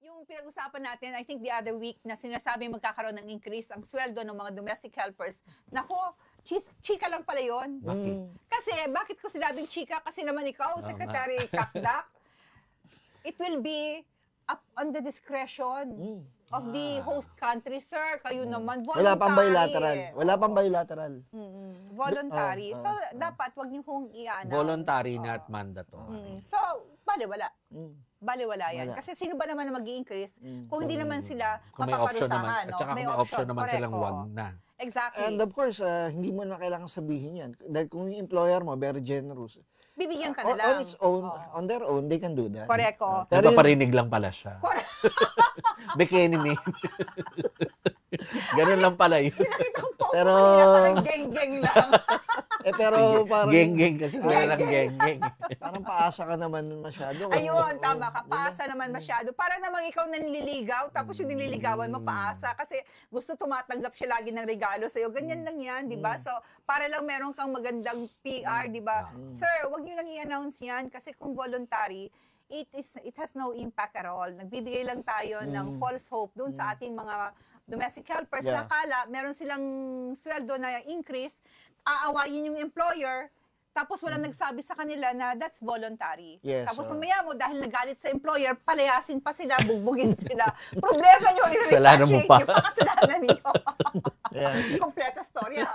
Yung pinag-usapan natin, I think the other week, na sinasabi magkakaroon ng increase ang sweldo ng mga domestic helpers. Nako, chika lang pala yun. Kasi, bakit ko sinabing chika? Kasi naman ikaw, Secretary Kakdak, it will be up on the discretion of the host country, sir. Kayo naman, voluntary. Wala pang bilateral. Wala pang bilateral. Voluntary. So, dapat wag niyo kong i-announce. Voluntary, not mandatory. So, baliwala. Baliwala yan. Kasi sino ba naman na mag-i-increase kung hindi naman sila Kung may option naman, mapaparusahan? at saka may option naman silang wag na. Exactly. And of course, hindi mo na kailangan sabihin yan. Dahil kung yung employer mo, very generous. Bibigyan ka na lang. On its own, on their own, they can do that. Correct. Pero paparinig lang pala siya. Correct. Bikini man. Ganun lang pala yun. Yung nakita kong post Pero, kanina, parang geng-geng lang. pero parang... Geng-geng kasi sila lang geng-geng. Parang paasa ka naman masyado. Ayun, tama ka. Paasa naman masyado. Para namang ikaw nanliligaw, tapos yung nililigawan mo paasa. Kasi gusto tumatanggap siya lagi ng regalo sa'yo. Ganyan lang yan, di ba? So, para lang meron kang magandang PR, di ba? Sir, wag niyo lang i-announce yan. Kasi kung voluntary, it has no impact at all. Nagbibigay lang tayo ng false hope dun sa ating mga domestic helpers na akala meron silang sweldo na increase, aawayin yung employer, tapos walang nagsabi sa kanila na that's voluntary. Yes, Tapos mamaya mo, dahil nagalit sa employer, palayasin pa sila, bugbugin sila. Problema nyo, Kasalanan mo pa. i-repatriate nyo pa, kasalanan ninyo. Yeah. Kompleto story, ha?